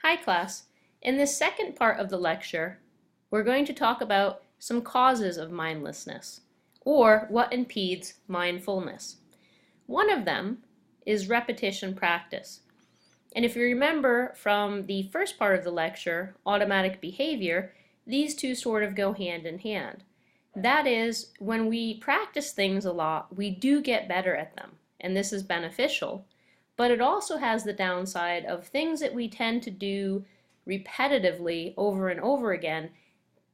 Hi class. In this second part of the lecture, we're going to talk about some causes of mindlessness, or what impedes mindfulness. One of them is repetition practice. And if you remember from the first part of the lecture, automatic behavior, these two sort of go hand in hand. That is, when we practice things a lot, we do get better at them, and this is beneficial. But it also has the downside of things that we tend to do repetitively over and over again.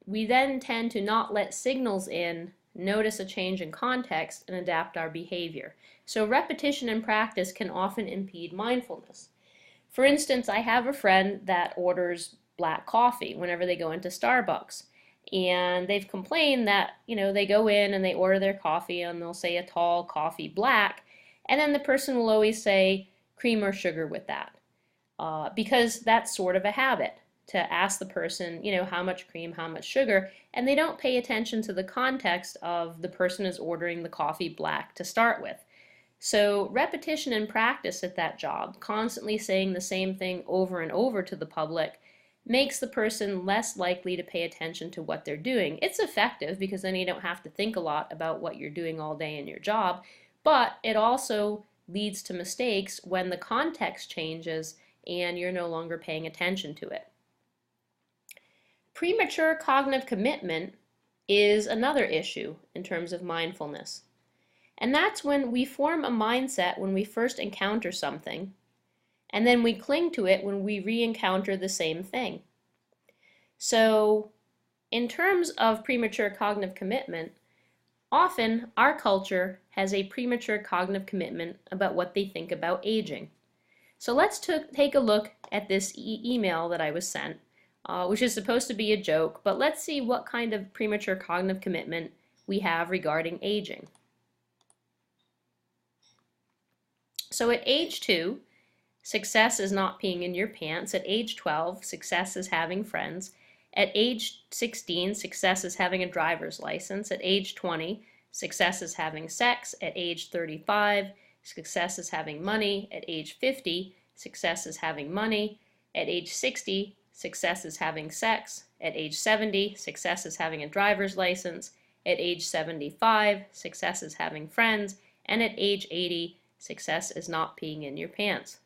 We then tend to not let signals in, notice a change in context, and adapt our behavior. So repetition and practice can often impede mindfulness. For instance, I have a friend that orders black coffee whenever they go into Starbucks. And they've complained that, they go in and they order their coffee and they'll say a tall coffee black, and then the person will always say cream or sugar with that. Because that's sort of a habit to ask the person, how much cream, how much sugar, and they don't pay attention to the context of the person is ordering the coffee black to start with. So repetition and practice at that job, constantly saying the same thing over and over to the public, makes the person less likely to pay attention to what they're doing. It's effective because then you don't have to think a lot about what you're doing all day in your job, but it also leads to mistakes when the context changes and you're no longer paying attention to it. Premature cognitive commitment is another issue in terms of mindfulness. And that's when we form a mindset when we first encounter something, and then we cling to it when we re-encounter the same thing. So, in terms of premature cognitive commitment, often our culture has a premature cognitive commitment about what they think about aging. So let's take a look at this email that I was sent, which is supposed to be a joke, but let's see what kind of premature cognitive commitment we have regarding aging. So at age 2, success is not peeing in your pants. At age 12, success is having friends. At age 16, success is having a driver's license. At age 20, success is having sex. At age 35, success is having money. At age 50, success is having money. At age 60, success is having sex. At age 70, success is having a driver's license. At age 75, success is having friends. And at age 80, success is not peeing in your pants.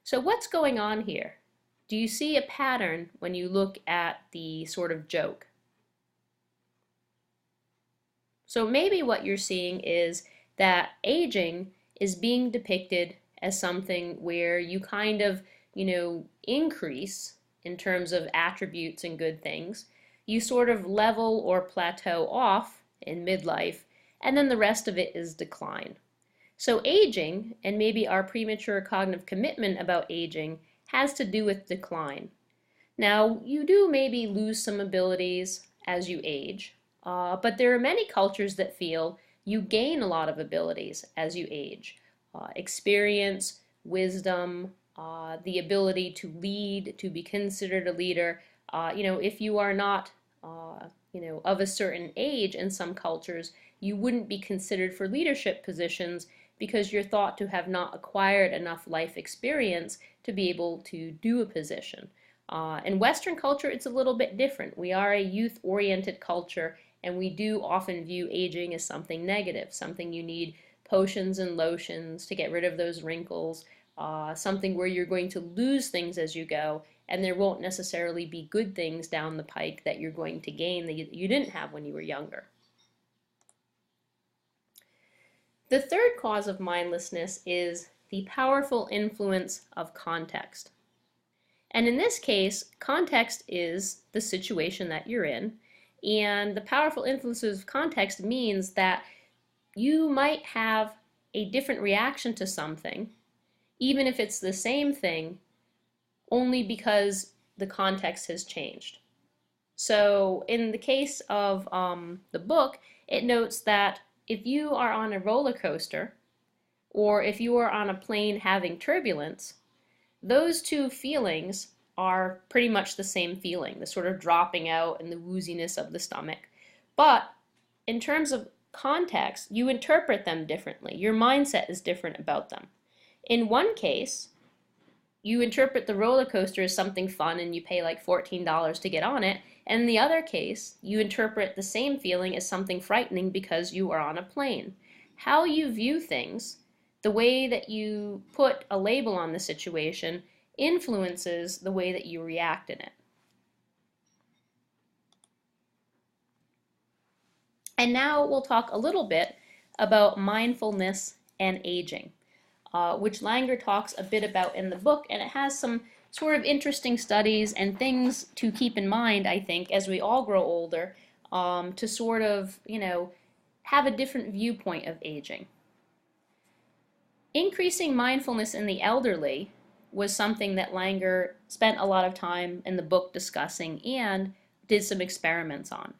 So what's going on here? Do you see a pattern when you look at the sort of joke? So maybe what you're seeing is that aging is being depicted as something where you kind of, increase in terms of attributes and good things. You sort of level or plateau off in midlife, and then the rest of it is decline. So aging, and maybe our premature cognitive commitment about aging, has to do with decline. Now, you do maybe lose some abilities as you age, but there are many cultures that feel you gain a lot of abilities as you age. Experience, wisdom, the ability to lead, to be considered a leader. If you are not, of a certain age in some cultures, you wouldn't be considered for leadership positions because you're thought to have not acquired enough life experience to be able to do a position. In Western culture, it's a little bit different. We are a youth-oriented culture, and we do often view aging as something negative, something you need potions and lotions to get rid of those wrinkles, something where you're going to lose things as you go, and there won't necessarily be good things down the pike that you're going to gain that you didn't have when you were younger. The third cause of mindlessness is the powerful influence of context. And in this case, context is the situation that you're in, and the powerful influences of context means that you might have a different reaction to something, even if it's the same thing, only because the context has changed. So in the case of the book, it notes that if you are on a roller coaster, or if you are on a plane having turbulence, those two feelings are pretty much the same feeling, the sort of dropping out and the wooziness of the stomach. But in terms of context, you interpret them differently. Your mindset is different about them. In one case, you interpret the roller coaster as something fun and you pay like $14 to get on it. And in the other case, you interpret the same feeling as something frightening because you are on a plane. How you view things, the way that you put a label on the situation, influences the way that you react in it. And now we'll talk a little bit about mindfulness and aging, which Langer talks a bit about in the book, and it has some sort of interesting studies and things to keep in mind, I think, as we all grow older, to sort of, have a different viewpoint of aging. Increasing mindfulness in the elderly was something that Langer spent a lot of time in the book discussing and did some experiments on.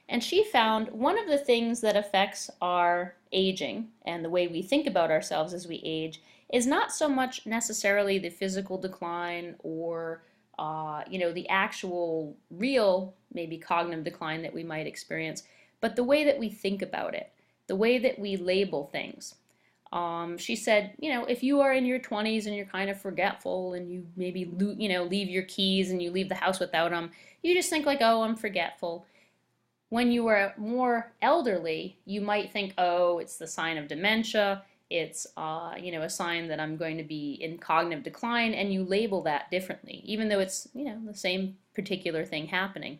And she found one of the things that affects our aging and the way we think about ourselves as we age is not so much necessarily the physical decline or the actual real maybe cognitive decline that we might experience, but the way that we think about it, the way that we label things. She said, if you are in your 20s and you're kind of forgetful and you maybe leave your keys and you leave the house without them, you just think like, oh, I'm forgetful. When you are more elderly, you might think, oh, it's the sign of dementia, it's a sign that I'm going to be in cognitive decline, and you label that differently, even though it's the same particular thing happening.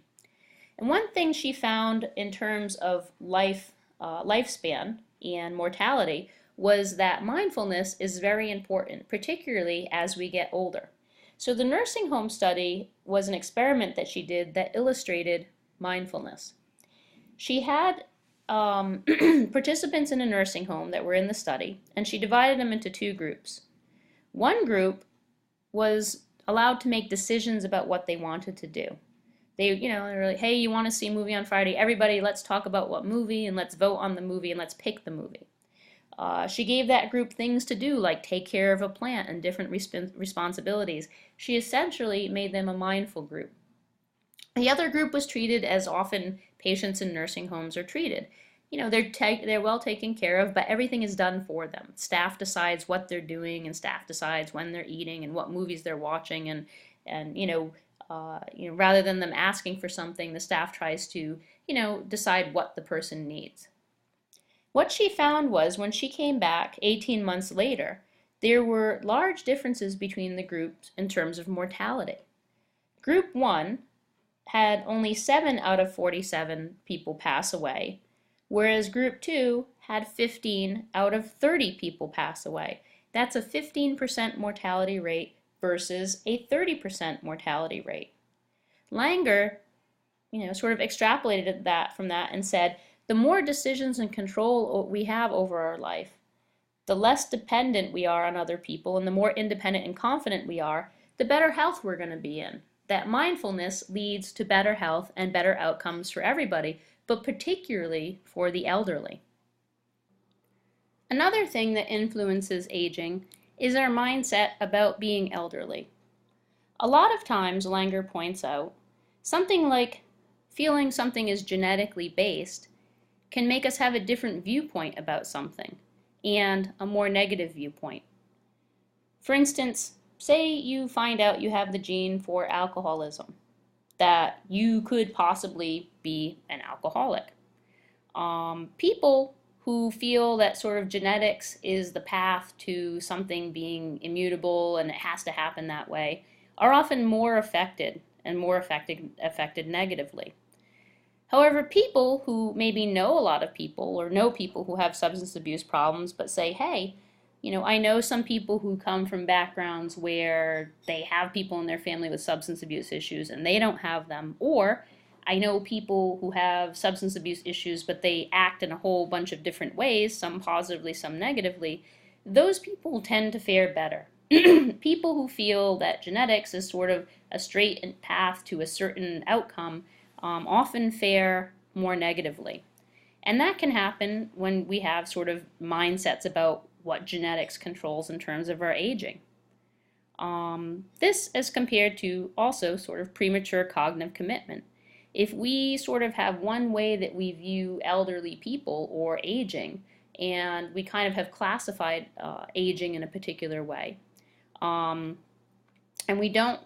And one thing she found in terms of lifespan and mortality was that mindfulness is very important, particularly as we get older. So the nursing home study was an experiment that she did that illustrated mindfulness. She had participants in a nursing home that were in the study, and she divided them into two groups. One group was allowed to make decisions about what they wanted to do. They were like, hey, you want to see a movie on Friday? Everybody, let's talk about what movie, and let's vote on the movie, and let's pick the movie. She gave that group things to do, like take care of a plant and different responsibilities. She essentially made them a mindful group. The other group was treated as often patients in nursing homes are treated. They're well taken care of, but everything is done for them. Staff decides what they're doing, and staff decides when they're eating and what movies they're watching, and rather than them asking for something, the staff tries to decide what the person needs. What she found was when she came back 18 months later, there were large differences between the groups in terms of mortality. Group 1 had only 7 out of 47 people pass away, whereas Group 2 had 15 out of 30 people pass away. That's a 15% mortality rate versus a 30% mortality rate. Langer, sort of extrapolated that from that and said, the more decisions and control we have over our life, the less dependent we are on other people, and the more independent and confident we are, the better health we're going to be in. That mindfulness leads to better health and better outcomes for everybody, but particularly for the elderly. Another thing that influences aging is our mindset about being elderly. A lot of times, Langer points out, something like feeling something is genetically based can make us have a different viewpoint about something and a more negative viewpoint. For instance, say you find out you have the gene for alcoholism, that you could possibly be an alcoholic. People who feel that sort of genetics is the path to something being immutable and it has to happen that way are often more affected and more affected negatively. However, people who maybe know a lot of people or know people who have substance abuse problems but say, hey, I know some people who come from backgrounds where they have people in their family with substance abuse issues and they don't have them, or I know people who have substance abuse issues but they act in a whole bunch of different ways, some positively, some negatively. Those people tend to fare better. People who feel that genetics is sort of a straight path to a certain outcome often fare more negatively. And that can happen when we have sort of mindsets about what genetics controls in terms of our aging. This as compared to also sort of premature cognitive commitment. If we sort of have one way that we view elderly people or aging, and we kind of have classified aging in a particular way, And we don't,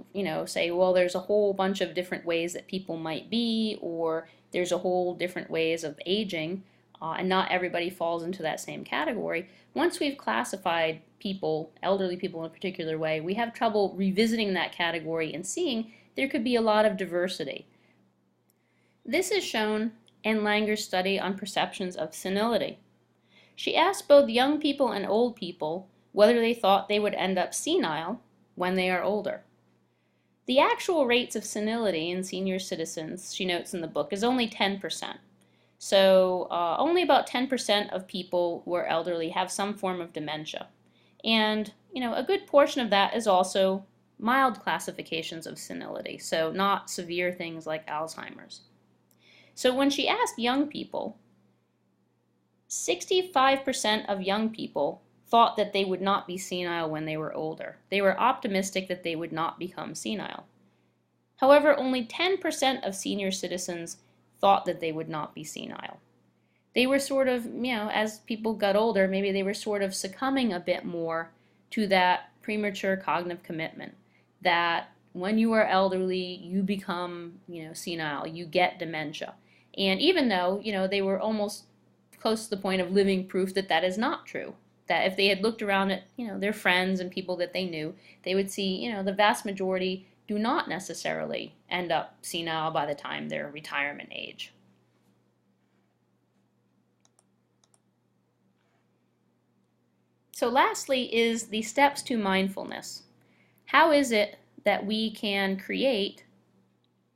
say, well, there's a whole bunch of different ways that people might be, or there's a whole different ways of aging, and not everybody falls into that same category. Once we've classified people, elderly people in a particular way, we have trouble revisiting that category and seeing there could be a lot of diversity. This is shown in Langer's study on perceptions of senility. She asked both young people and old people whether they thought they would end up senile when they are older. The actual rates of senility in senior citizens, she notes in the book, is only 10%. So only about 10% of people who are elderly have some form of dementia. And, a good portion of that is also mild classifications of senility, so not severe things like Alzheimer's. So when she asked young people, 65% of young people thought that they would not be senile when they were older. They were optimistic that they would not become senile. However, only 10% of senior citizens thought that they would not be senile. They were sort of, as people got older, maybe they were sort of succumbing a bit more to that premature cognitive commitment, that when you are elderly, you become, senile, you get dementia. And even though, they were almost close to the point of living proof that that is not true. That if they had looked around at, their friends and people that they knew, they would see, the vast majority do not necessarily end up senile by the time they're retirement age. So lastly is the steps to mindfulness. How is it that we can create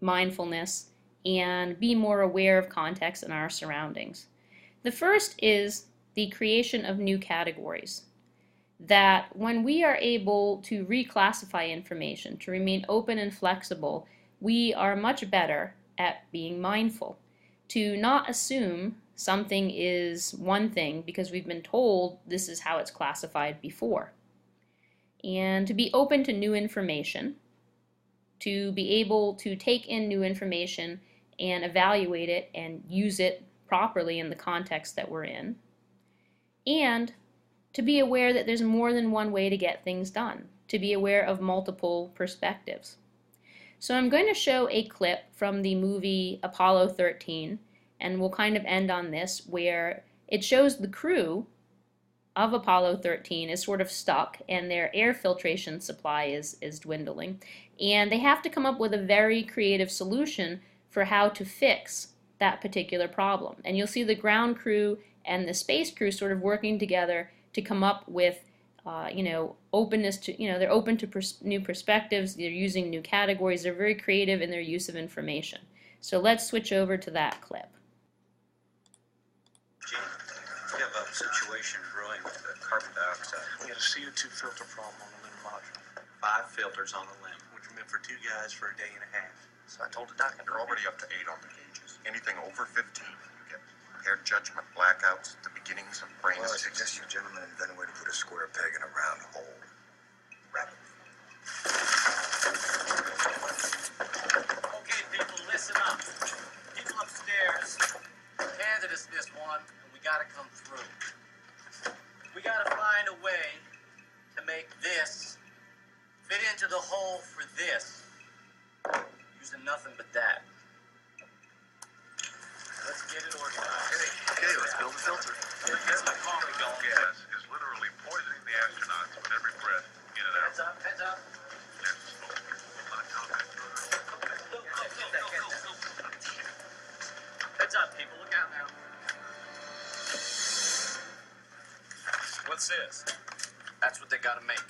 mindfulness and be more aware of context and our surroundings? The first is the creation of new categories. That when we are able to reclassify information, to remain open and flexible, we are much better at being mindful. To not assume something is one thing because we've been told this is how it's classified before. And to be open to new information, to be able to take in new information and evaluate it and use it properly in the context that we're in, and to be aware that there's more than one way to get things done, to be aware of multiple perspectives. So I'm going to show a clip from the movie Apollo 13, and we'll kind of end on this, where it shows the crew of Apollo 13 is sort of stuck and their air filtration supply is dwindling, and they have to come up with a very creative solution for how to fix that particular problem. And you'll see the ground crew and the space crew sort of working together to come up with, openness to, they're open to new perspectives, they're using new categories, they're very creative in their use of information. So let's switch over to that clip. Gene, we have a situation brewing with carbon dioxide. We had a CO2 filter problem on the LIM module. 5 filters on the limb. Which meant for 2 guys for a day and a half. So I told the doctor. You're already up to 8 on the gauges. Anything over 15, you get impaired judgment, blackouts, the beginnings of brain Well, I asphyxia. suggest you gentlemen invent a way to put a square peg in a round hole. Rapidly. Okay, people, listen up. People upstairs handed us this one, and we gotta come through. We gotta find a way to make this fit into the hole for this, using nothing but that. Let's get it organized. Okay, let's build a filter. Get some coffee going. Gas is literally poisoning the astronauts with every breath in and out. Heads up, heads up. There's smoke. On contact. Go. Heads up, people. Look out now. What's this? That's what they gotta make.